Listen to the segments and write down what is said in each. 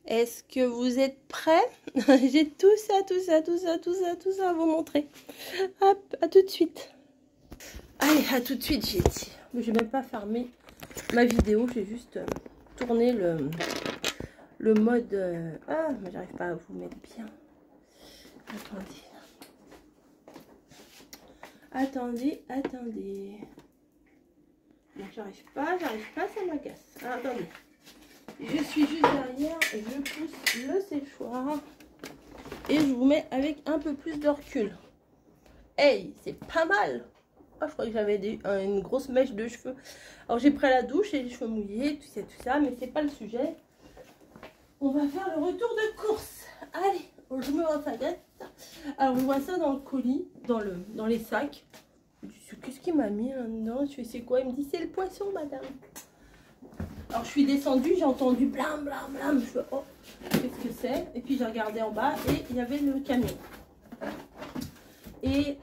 Est-ce que vous êtes prêts? J'ai tout ça à vous montrer. Hop, à tout de suite. Allez, à tout de suite, j'ai dit. Mais j'ai même pas fermé ma vidéo, j'ai juste tourné le mode... Ah, mais j'arrive pas à vous mettre bien. Attendez. Non, j'arrive pas, ça m'agace. Ah, attendez. Je suis juste derrière, et je pousse le séchoir. Et je vous mets avec un peu plus de recul. Hey, c'est pas mal. Oh, je crois que j'avais une grosse mèche de cheveux. Alors j'ai pris la douche et les cheveux mouillés, tout ça, mais c'est pas le sujet. On va faire le retour de course. Allez, je me refagate. Alors je vois ça dans le colis, dans les sacs. Qu'est-ce qu'il m'a mis là-dedans? Je fais c'est quoi? Il me dit c'est le poisson, madame. Alors je suis descendue, j'ai entendu blam blam blam. Je fais oh, qu'est-ce que c'est? Et puis j'ai regardé en bas et il y avait le camion. Et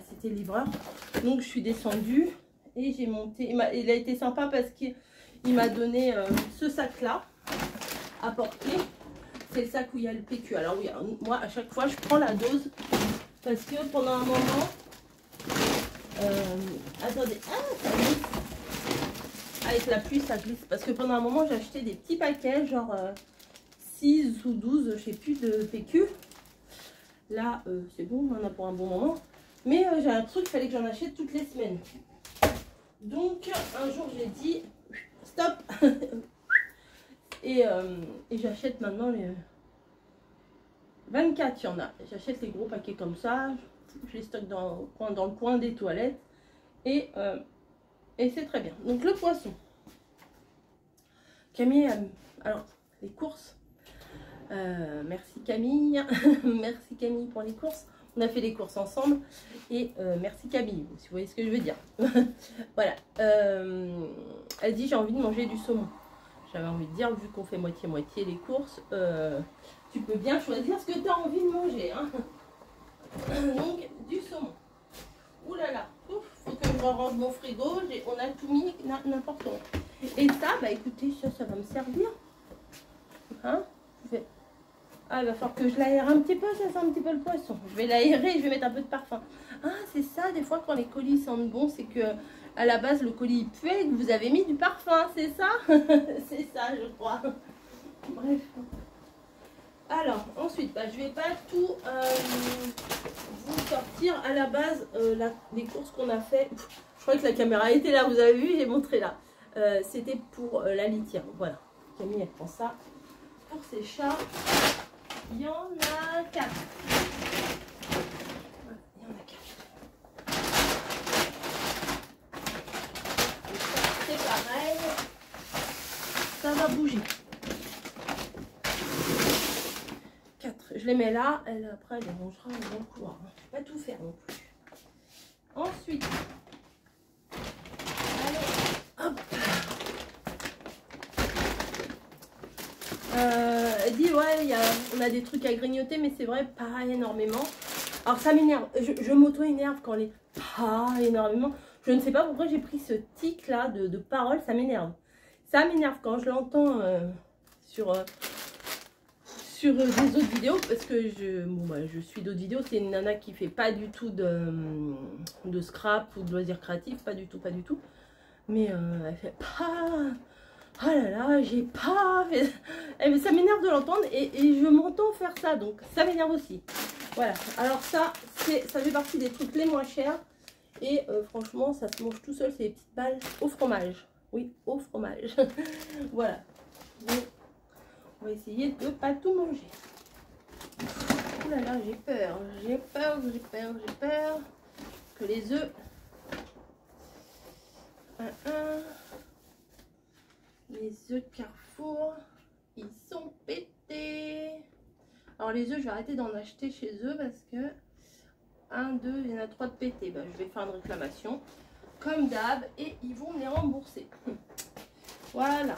c'était le livreur. Donc je suis descendue et j'ai monté. Il a été sympa parce qu'il m'a donné ce sac-là à porter. C'est le sac où il y a le PQ. Alors oui, moi à chaque fois je prends la dose parce que pendant un moment... attendez, ça glisse. Avec la pluie ça glisse. Parce que pendant un moment j'ai acheté des petits paquets, genre 6 ou 12, je sais plus, de PQ. Là, c'est bon, on en a pour un bon moment. Mais j'ai un truc, il fallait que j'en achète toutes les semaines. Donc, un jour, j'ai dit, stop. et j'achète maintenant les 24, il y en a. J'achète les gros paquets comme ça. Je les stocke dans le coin des toilettes. Et c'est très bien. Donc, le poisson. Camille, alors, les courses. Merci Camille. Merci Camille pour les courses. On a fait les courses ensemble. Et merci Camille, si vous voyez ce que je veux dire. Voilà. Elle dit j'ai envie de manger du saumon. J'avais envie de dire, vu qu'on fait moitié-moitié les courses, tu peux bien choisir ce que tu as envie de manger. Hein. Donc, du saumon. Ouh là là. Ouf, faut que je range mon frigo. On a tout mis n'importe où. Et ça, bah écoutez, ça va me servir. Hein? Ah, il va falloir que je l'aère un petit peu, ça sent un petit peu le poisson. Je vais l'aérer, je vais mettre un peu de parfum. Ah, c'est ça, des fois quand les colis sentent bon, c'est que à la base le colis puait et que vous avez mis du parfum, c'est ça? C'est ça, je crois. Bref. Alors, ensuite, je vais pas tout vous sortir. À la base, les courses qu'on a fait, je crois que la caméra était là, vous avez vu, j'ai montré là. C'était pour la litière. Voilà. Camille, elle prend ça pour ses chats. Il y en a 4. Il y en a 4. C'est pareil. Ça va bouger. 4. Je les mets là. Après, elle les rangera dans le couloir. Je ne vais pas tout faire non plus. Ensuite. Allez. Hop. Elle dit ouais, on a des trucs à grignoter, mais c'est vrai, pas énormément. Alors ça m'énerve, je m'auto-énerve quand les pas énormément. Je ne sais pas pourquoi j'ai pris ce tic là de parole, ça m'énerve. Ça m'énerve quand je l'entends sur des autres vidéos, parce que je suis d'autres vidéos. C'est une nana qui fait pas du tout de scrap ou de loisirs créatifs, pas du tout. Mais elle fait pas... Oh là là, j'ai pas... Ça m'énerve de l'entendre et je m'entends faire ça, donc ça m'énerve aussi. Voilà, alors ça fait partie des trucs les moins chers. Et franchement, ça se mange tout seul, c'est des petites balles au fromage. Oui, au fromage. Voilà. Donc, on va essayer de pas tout manger. Oh là là, j'ai peur. Que les œufs... Les œufs de Carrefour, ils sont pétés. Alors les œufs, je vais arrêter d'en acheter chez eux parce que 1, 2, il y en a 3 de pétés. Je vais faire une réclamation comme d'hab et ils vont me les rembourser. Voilà.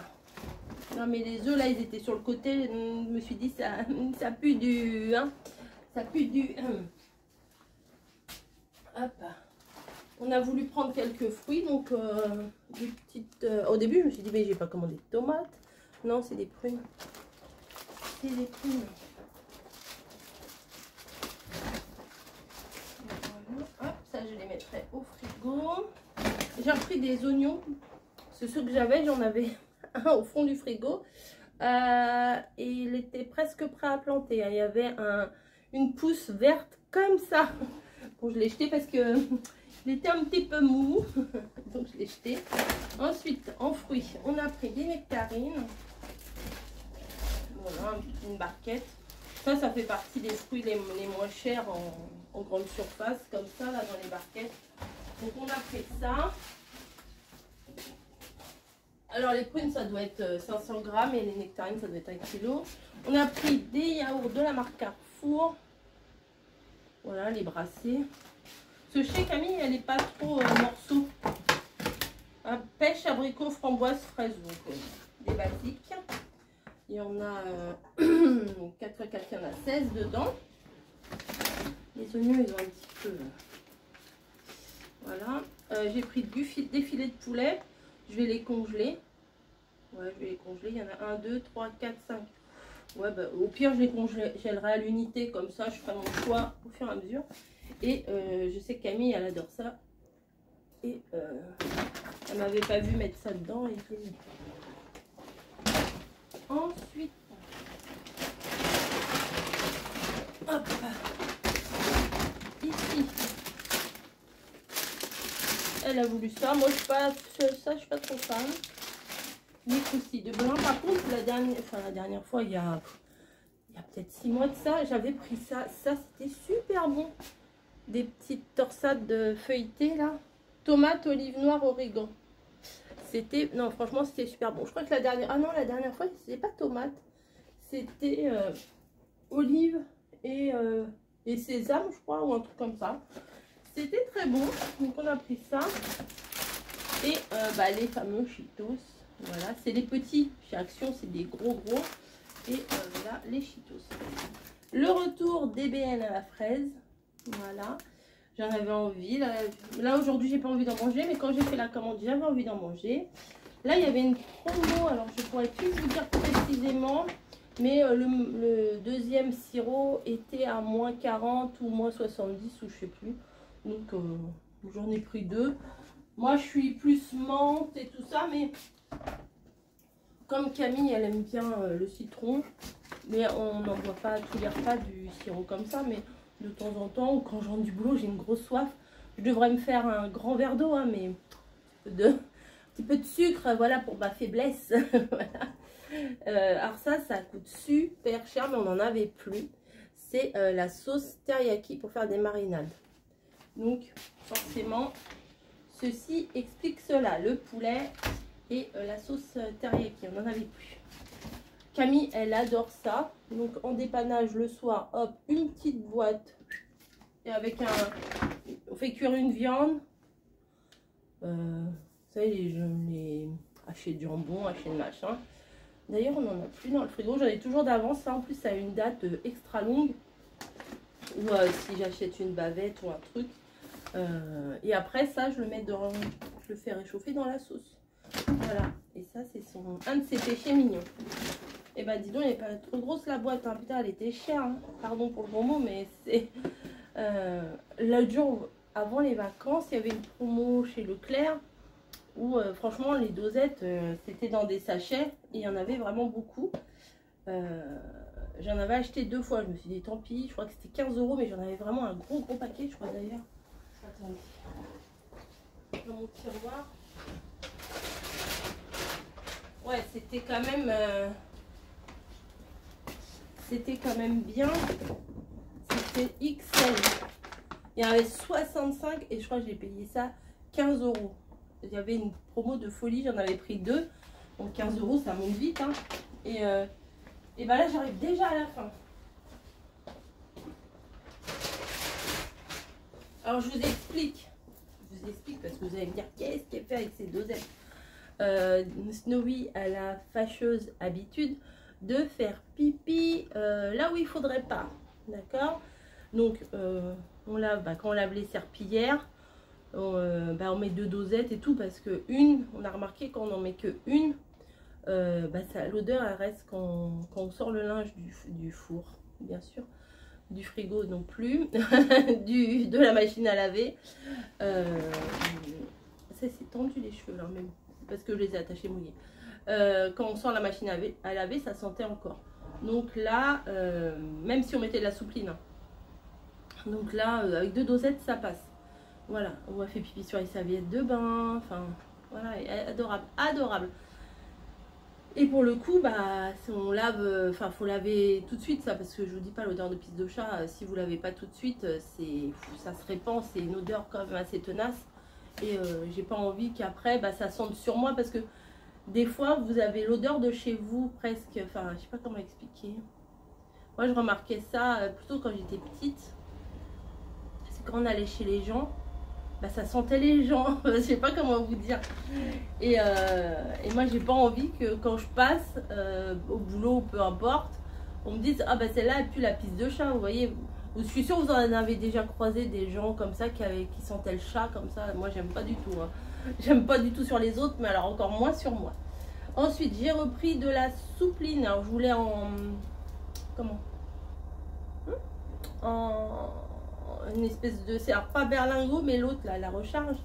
Non mais les œufs là, ils étaient sur le côté. Je me suis dit ça pue du... Hein, ça pue du... Hop. On a voulu prendre quelques fruits, donc des petites... au début, je me suis dit, mais j'ai pas commandé de tomates. Non, c'est des prunes. acheté les prunes. Voilà. Hop, ça je les mettrai au frigo. J'ai repris des oignons. C'est ceux que j'avais, j'en avais un au fond du frigo. Et il était presque prêt à planter. Il y avait une pousse verte comme ça. Bon, je l'ai jeté parce que il était un petit peu mou. Donc je l'ai jeté. Ensuite, en fruits, on a pris des nectarines. Voilà, une barquette. Ça fait partie des fruits les moins chers en grande surface, comme ça, là, dans les barquettes. Donc on a pris ça. Alors les prunes, ça doit être 500 grammes et les nectarines, ça doit être 1 kg. On a pris des yaourts de la marque Carrefour. Voilà, les brassés. Ce chez Camille, elle n'est pas trop morceau. Pêche, abricot, framboise, fraise. Donc des basiques. Il y en a 4 x 4, il y en a 16 dedans. Les oignons, ils ont un petit peu... Voilà. J'ai pris des filets de poulet. Je vais les congeler. Ouais, je vais les congeler. Il y en a 1, 2, 3, 4, 5. Ouais, bah, au pire, je les congèlerai à l'unité. Comme ça, je ferai mon choix au fur et à mesure. Et je sais que Camille, elle adore ça. Et elle m'avait pas vu mettre ça dedans. Et je l'ai mis. Ensuite, hop, ici, elle a voulu ça. Moi, je suis pas trop fan. Les croustilles de blanc. Par contre, la dernière fois, il y a peut-être 6 mois de ça, j'avais pris ça. Ça, c'était super bon. Des petites torsades de feuilletées là. Tomates, olive noire, origan. C'était, non, franchement, c'était super bon. Je crois que la dernière fois, c'était pas tomate. C'était olive et sésame, je crois, ou un truc comme ça. C'était très bon. Donc, on a pris ça. Et les fameux Cheetos. Voilà, c'est les petits. Chez Action, c'est des gros. Et voilà, les Cheetos. Le retour DBN à la fraise. Voilà. J'en avais envie. Là aujourd'hui, j'ai pas envie d'en manger. Mais quand j'ai fait la commande, j'avais envie d'en manger. Là, il y avait une promo. Alors, je pourrais plus vous dire précisément. Mais le deuxième sirop était à moins 40 ou moins 70 ou je sais plus. Donc, j'en ai pris 2. Moi, je suis plus menthe et tout ça. Mais comme Camille, elle aime bien le citron. Mais on n'en boit pas tous les repas du sirop comme ça. Mais de temps en temps, ou quand je rentre du boulot, j'ai une grosse soif. Je devrais me faire un grand verre d'eau, hein, mais un petit peu de sucre, voilà, pour ma faiblesse. Voilà. Alors ça coûte super cher, mais on n'en avait plus. C'est la sauce teriyaki pour faire des marinades. Donc, forcément, ceci explique cela. Le poulet et la sauce teriyaki, on n'en avait plus. Camille, elle adore ça. Donc, en dépannage le soir, hop, une petite boîte. Et avec on fait cuire une viande. Vous savez, les hachés de jambon, hachés de machin. D'ailleurs, on n'en a plus dans le frigo. J'en ai toujours d'avance. Ça, en plus, ça a une date extra longue. Ou si j'achète une bavette ou un truc. Et après, ça, je le fais réchauffer dans la sauce. Voilà. Et ça, c'est un de ses péchés mignons. Et bah dis donc, elle n'est pas trop grosse la boîte, hein. Putain, elle était chère, hein. Pardon pour le bon mot, mais c'est... L'autre jour, avant les vacances, il y avait une promo chez Leclerc où franchement, les dosettes, c'était dans des sachets. Et il y en avait vraiment beaucoup. J'en avais acheté 2 fois. Je me suis dit, tant pis, je crois que c'était 15 €, mais j'en avais vraiment un gros paquet, je crois d'ailleurs. Attendez. Dans mon tiroir. Ouais, c'était quand même... C'était quand même bien. C'était XL. Il y en avait 65 et je crois que j'ai payé ça 15 €. Il y avait une promo de folie, j'en avais pris 2. Donc 15 €, ça monte vite. Hein. Et ben là, j'arrive déjà à la fin. Alors je vous explique. Je vous explique parce que vous allez me dire qu'est-ce qu'elle fait avec ces dosettes. Snowy a la fâcheuse habitude de faire pipi là où il faudrait pas, d'accord. Donc on lave, quand on lave les serpillères, on met 2 dosettes et tout, parce que on a remarqué qu'on n'en met que une, l'odeur elle reste quand on sort le linge du four, bien sûr, du frigo non plus, de la machine à laver. Ça c'est tendu les cheveux là même, parce que je les ai attachés mouillés. Quand on sort la machine à laver, ça sentait encore. Donc là, même si on mettait de la soupline, hein. Donc là, avec 2 dosettes, ça passe. Voilà, on a fait pipi sur les serviettes de bain. Enfin, voilà, adorable, adorable. Et pour le coup, bah, si on lave, enfin, faut laver tout de suite ça, parce que je vous dis pas, l'odeur de pisse de chat, si vous lavez pas tout de suite, ça se répand, c'est une odeur quand même assez tenace. Et j'ai pas envie qu'après, bah, ça sente sur moi, parce que des fois, vous avez l'odeur de chez vous presque, enfin, je sais pas comment expliquer. Moi, je remarquais ça plutôt quand j'étais petite. C'est quand on allait chez les gens, bah, ça sentait les gens. Je sais pas comment vous dire. Et moi, j'ai pas envie que quand je passe au boulot ou peu importe, on me dise ah bah celle-là elle pue la pisse de chat. Vous voyez, je suis sûre que vous en avez déjà croisé des gens comme ça qui sentaient le chat comme ça. Moi, j'aime pas du tout. Hein. J'aime pas du tout sur les autres, mais alors encore moins sur moi. Ensuite, j'ai repris de la soupline. Alors, je voulais en... Comment en une espèce de... C'est pas berlingot, mais l'autre, là, la recharge.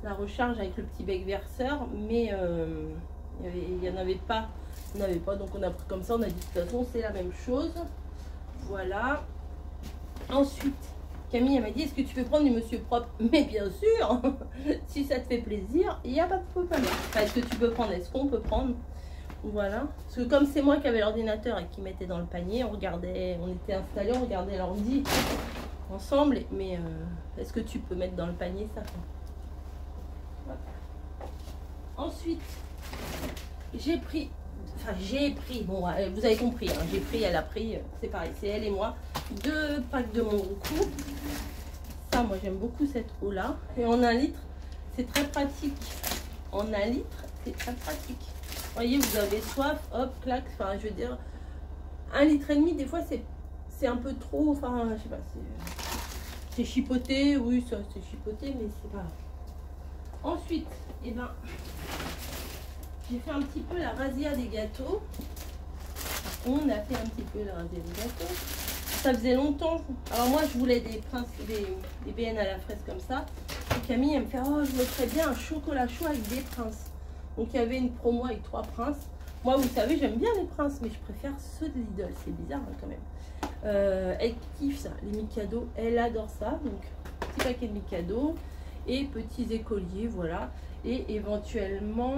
La recharge avec le petit bec verseur. Mais il n'y en avait pas. On n'avait pas, donc on a pris comme ça. On a dit de toute façon, c'est la même chose. Voilà. Ensuite, Camille, elle m'a dit, est-ce que tu peux prendre du Monsieur Propre? Mais bien sûr, si ça te fait plaisir, il n'y a pas de problème. Enfin, est-ce que tu peux prendre? Est-ce qu'on peut prendre? Voilà. Parce que comme c'est moi qui avais l'ordinateur et qui mettait dans le panier, on regardait, on était installés, on regardait l'ordi ensemble. Mais est-ce que tu peux mettre dans le panier ça? Voilà. Ensuite, j'ai pris, bon, vous avez compris, hein, j'ai pris, elle a pris, c'est pareil, c'est elle et moi, 2 packs de mon coup. Ça, moi j'aime beaucoup cette eau là. Et en 1 litre, c'est très pratique. En 1 litre, c'est très pratique. Vous voyez, vous avez soif, hop, clac. Enfin, je veux dire, 1,5 litre, des fois c'est un peu trop. Enfin, je sais pas, c'est chipoté. Oui, ça c'est chipoté, mais c'est pas grave. Ensuite, eh ben, j'ai fait un petit peu la razzia des gâteaux. On a fait un petit peu la razzia des gâteaux. Ça faisait longtemps. Alors moi, je voulais des BN à la fraise comme ça. Et Camille, elle me fait, oh, je me ferais bien un chocolat chaud avec des princes. Donc il y avait une promo avec 3 princes. Moi, vous savez, j'aime bien les princes, mais je préfère ceux de Lidl. C'est bizarre hein, quand même. Elle kiffe ça, les Mikado. Elle adore ça. Donc, petit paquet de Mikado et petits écoliers, voilà. Et éventuellement...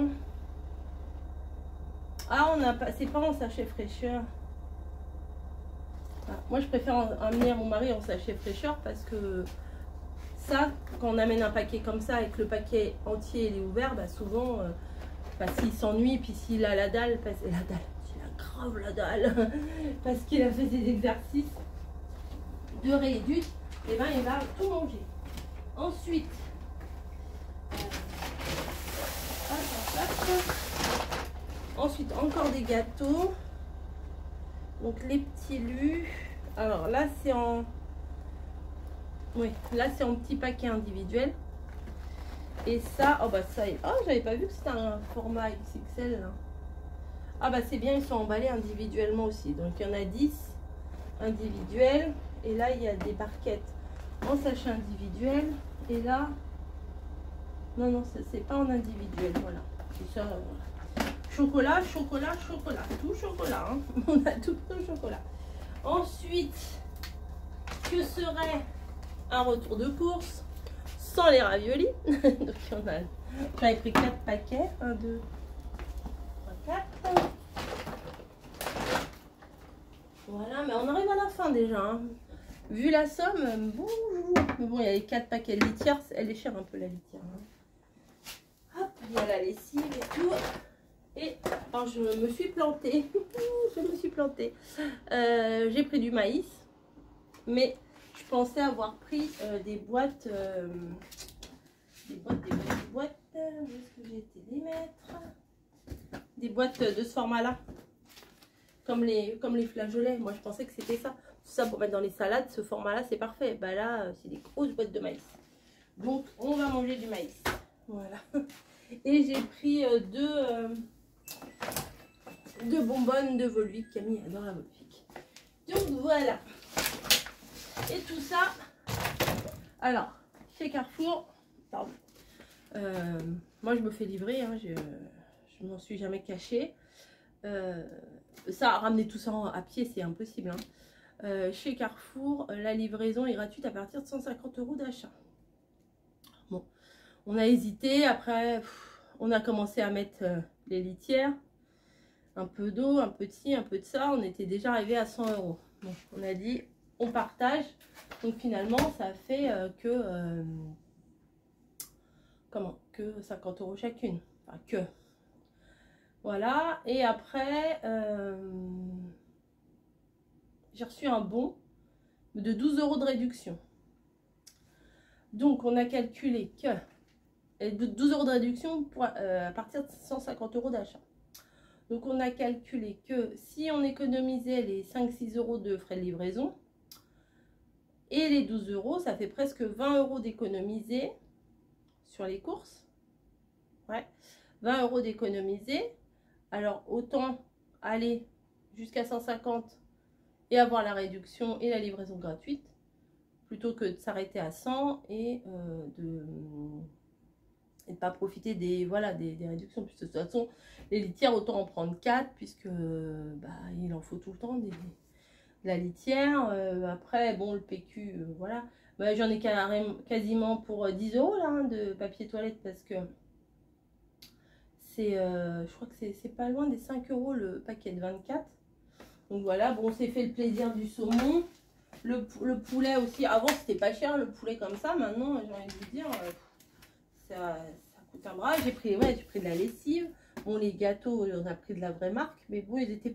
Ah, on a pas... C'est pas en sachet fraîcheur. Ah, moi, je préfère amener à mon mari en sachet fraîcheur parce que ça, quand on amène un paquet comme ça et que le paquet entier il est ouvert, bah souvent, s'il s'ennuie, puis s'il a la dalle, s'il a grave la dalle, parce qu'il a fait des exercices de rééduque, et ben il va tout manger. Ensuite, ensuite encore des gâteaux. Donc les petits lus. Alors là c'est en... Oui, là c'est en petit paquet individuel. Et ça, oh bah ça est... Oh, j'avais pas vu que c'était un format XXL. Là. Ah bah c'est bien, ils sont emballés individuellement aussi. Donc il y en a 10 individuels. Et là il y a des barquettes en sachet individuel. Et là... Non, non, c'est pas en individuel, voilà. C'est ça, voilà. Chocolat, chocolat, chocolat. Tout chocolat, hein. On a tout au chocolat. Ensuite, que serait un retour de course sans les raviolis? Donc, j'avais pris 4 paquets. 1, 2, 3, 4. Voilà, mais on arrive à la fin déjà. Hein. Vu la somme, bonjour. Mais bon, il y a les 4 paquets de litière. Elle est chère un peu la litière. Hein. Hop, il y a la lessive et tout. Et alors je me suis plantée. Je me suis plantée. J'ai pris du maïs. Mais je pensais avoir pris des boîtes. Des boîtes. Où est-ce que j'ai été les mettre? Des boîtes de ce format-là. Comme les flageolets. Moi je pensais que c'était ça. Tout ça pour mettre dans les salades. Ce format-là c'est parfait. Bah là c'est des grosses boîtes de maïs. Donc on va manger du maïs. Voilà. Et j'ai pris 2 de bonbonnes de Volvic. Camille adore la Volvic. Donc voilà. Et tout ça, alors, chez Carrefour, pardon, moi je me fais livrer, hein, je m'en suis jamais cachée. Ça, ramener tout ça à pied, c'est impossible. Hein. Chez Carrefour, la livraison est gratuite à partir de 150 € d'achat. Bon, on a hésité, après on a commencé à mettre les litières, un peu d'eau, un peu de ci, un peu de ça, on était déjà arrivé à 100 €. Bon, on a dit, on partage, donc finalement ça a fait que 50 € chacune, enfin que. Voilà, et après, j'ai reçu un bon de 12 € de réduction. Donc, on a calculé que 12 € de réduction pour, à partir de 150 € d'achat. Donc, on a calculé que si on économisait les 5-6 € de frais de livraison et les 12 €, ça fait presque 20 € d'économiser sur les courses. Ouais, 20 € d'économiser. Alors, autant aller jusqu'à 150 et avoir la réduction et la livraison gratuite, plutôt que de s'arrêter à 100 et de ne pas profiter des réductions. Puisque de toute façon, les litières, autant en prendre 4, puisque il en faut tout le temps de la litière. Après, bon, le PQ, voilà. J'en ai quasiment pour 10 € là, hein, de papier toilette, parce que je crois que c'est pas loin des 5 € le paquet de 24. Donc voilà, bon, on s'est fait le plaisir du saumon. Le poulet aussi, avant c'était pas cher le poulet comme ça. Maintenant, j'ai envie de vous dire, ça coûte un bras. J'ai pris de la lessive. Bon, les gâteaux, on a pris de la vraie marque. Mais bon, ils n'étaient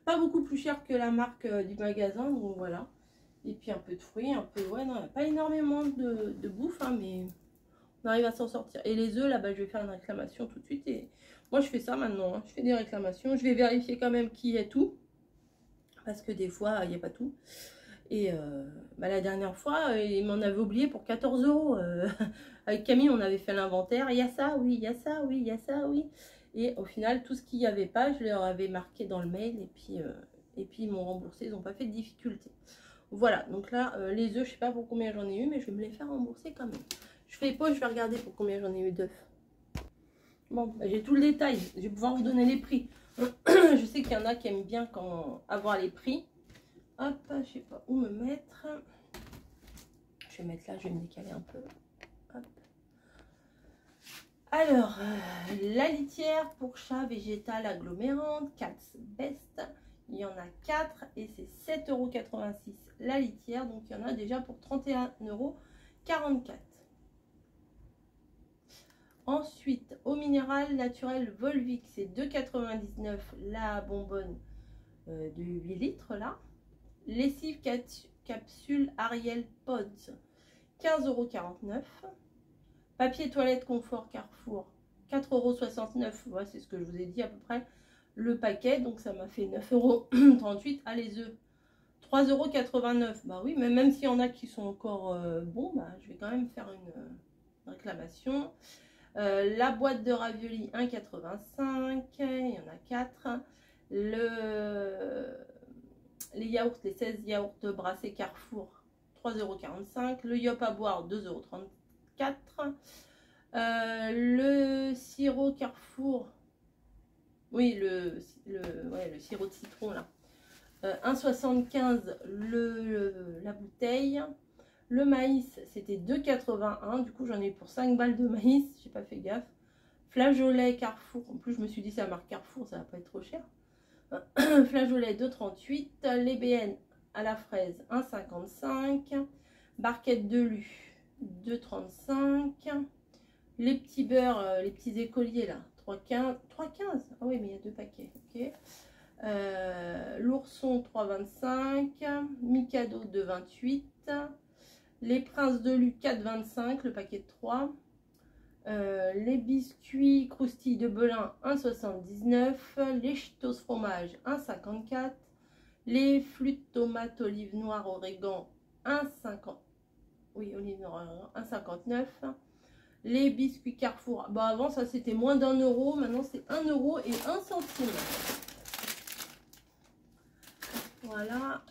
pas beaucoup plus chers que la marque du magasin. Donc voilà. Et puis un peu de fruits, un peu, ouais, non, pas énormément de bouffe, hein, mais on arrive à s'en sortir. Et les œufs, là-bas, je vais faire une réclamation tout de suite. Et moi, je fais ça maintenant. Hein. Je fais des réclamations. Je vais vérifier quand même qui est tout. Parce que des fois, il n'y a pas tout. Et la dernière fois, il m'en avait oublié pour 14 €. Avec Camille, on avait fait l'inventaire. Il y a ça, oui, il y a ça, oui, il y a ça, oui. Et au final, tout ce qu'il n'y avait pas, je leur avais marqué dans le mail. Et puis ils m'ont remboursé. Ils n'ont pas fait de difficulté. Voilà, donc là, les œufs, je ne sais pas pour combien j'en ai eu, mais je vais me les faire rembourser quand même. Je fais pause, je vais regarder pour combien j'en ai eu d'œufs. Bon, j'ai tout le détail. Je vais pouvoir vous donner les prix. Je sais qu'il y en a qui aiment bien avoir les prix. Hop, je sais pas où me mettre. Je vais mettre là, je vais me décaler un peu. Hop. Alors, la litière pour chat végétal agglomérante, Cat's Best. Il y en a 4 et c'est 7,86 € la litière. Donc, il y en a déjà pour 31,44 €. Ensuite, eau minérale naturelle Volvic, c'est 2,99 € la bonbonne de 8 litres là. Lessive capsule Ariel Pods, 15,49 €. Papier toilette confort Carrefour, 4,69 €. Ouais, c'est ce que je vous ai dit à peu près. Le paquet, donc ça m'a fait 9,38 €. Ah, les œufs, 3,89 €. Bah oui, mais même s'il y en a qui sont encore bons, je vais quand même faire une réclamation. La boîte de raviolis, 1,85 €. Il y en a 4. Les yaourts, les 16 yaourts brassés Carrefour, 3,45 €. Le yop à boire, 2,34 €. Le sirop Carrefour, oui, le sirop de citron là, 1,75 € la bouteille. Le maïs, c'était 2,81 €. Du coup, j'en ai eu pour 5 balles de maïs. J'ai pas fait gaffe. Flageolet Carrefour. En plus, je me suis dit, ça marque Carrefour, ça va pas être trop cher. Flageolet 2,38 €. Les BN à la fraise 1,55 €. Barquette de Lu 2,35 €. Les petits beurres, les petits écoliers là 3,15 €. Ah oui, mais il y a 2 paquets. Ok. L'ourson 3,25 €. Mikado 2,28 €. Les princes de Lu 4,25 €, le paquet de 3. Les biscuits croustilles de Belin 1,79 €. Les Cheetos fromage 1,54 €. Les flûtes tomates olive noire origan 1,50 €. Oui, olive noire 1,59 €. Les biscuits Carrefour. Bah avant ça c'était moins d'1 euro. Maintenant c'est 1 € et 1 centime. Voilà.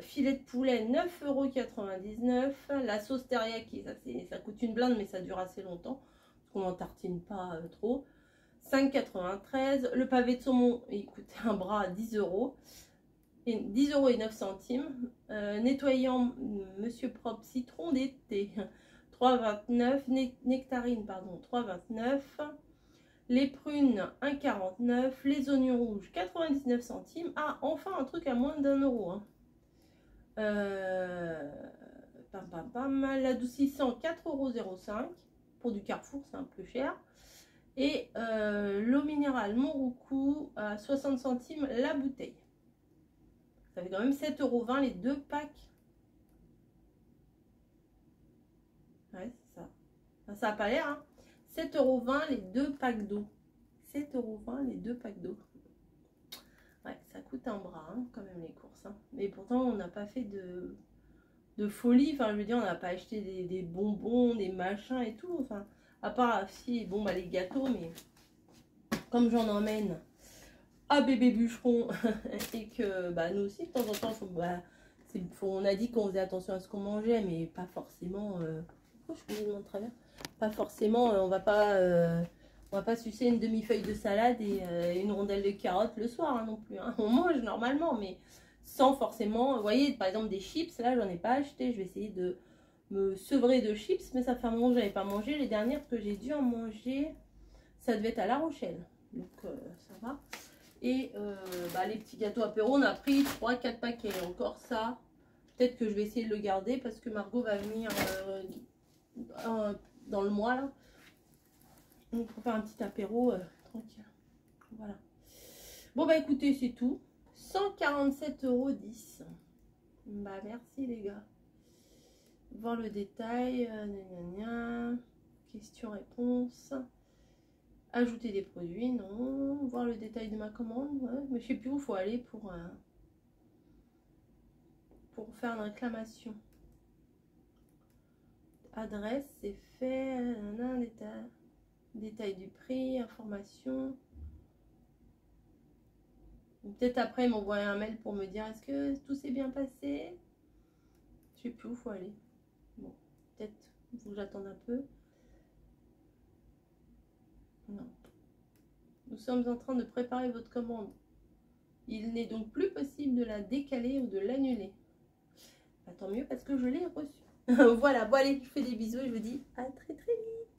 Filet de poulet 9,99 €. La sauce teriyaki, ça coûte une blinde mais ça dure assez longtemps. Parce qu'on n'en tartine pas trop. 5,93 €. Le pavé de saumon, il coûtait un bras à 10 €. Et 10,09 €. Nettoyant Monsieur Propre citron d'été 3,29 €. Nectarine, pardon, 3,29 €. Les prunes 1,49 €. Les oignons rouges 99 centimes. Ah, enfin un truc à moins d'1 €. Hein. L'adoucissant 4,05 € pour du Carrefour, c'est un peu cher. Et l'eau minérale Monroucou à 60 centimes la bouteille. Ça fait quand même 7,20 € les 2 packs. Ouais, c'est ça. Enfin, ça n'a pas l'air, hein. 7,20 € les 2 packs d'eau. 7,20 € les 2 packs d'eau. Ouais, ça coûte un bras, hein, quand même, les courses. Hein. Mais pourtant, on n'a pas fait de folie. Enfin, je veux dire, on n'a pas acheté des bonbons, des machins et tout. Enfin, à part, si, bon, bah, les gâteaux, mais comme j'en emmène à bébé bûcheron et que bah, nous aussi de temps en temps on a dit qu'on faisait attention à ce qu'on mangeait mais pas forcément je me demande très bien, pas forcément on va pas sucer une demi-feuille de salade et une rondelle de carotte le soir, hein, non plus, hein. On mange normalement mais sans forcément, vous voyez, par exemple des chips, là j'en ai pas acheté, je vais essayer de me sevrer de chips, mais ça fait un moment que j'avais pas mangé. Les dernières que j'ai dû en manger, ça devait être à La Rochelle, donc ça va. Et les petits gâteaux apéro, on a pris 3-4 paquets. Encore ça, peut-être que je vais essayer de le garder parce que Margot va venir dans le mois là. Donc pour faire un petit apéro tranquille. Voilà. Bon bah écoutez, c'est tout. 147,10 €. Bah merci les gars. Voir le détail. Question-réponse. Ajouter des produits, non. Voir le détail de ma commande, ouais. Mais je sais plus où il faut aller pour faire une réclamation. Adresse, c'est fait. Détail du prix, information. Peut-être après, ils m'envoient un mail pour me dire est-ce que tout s'est bien passé. Je sais plus où il faut aller. Bon, peut-être il faut que j'attende un peu. Non. Nous sommes en train de préparer votre commande. Il n'est donc plus possible de la décaler ou de l'annuler. Bah, tant mieux parce que je l'ai reçue. Voilà, bon allez, je vous fais des bisous et je vous dis à très très vite.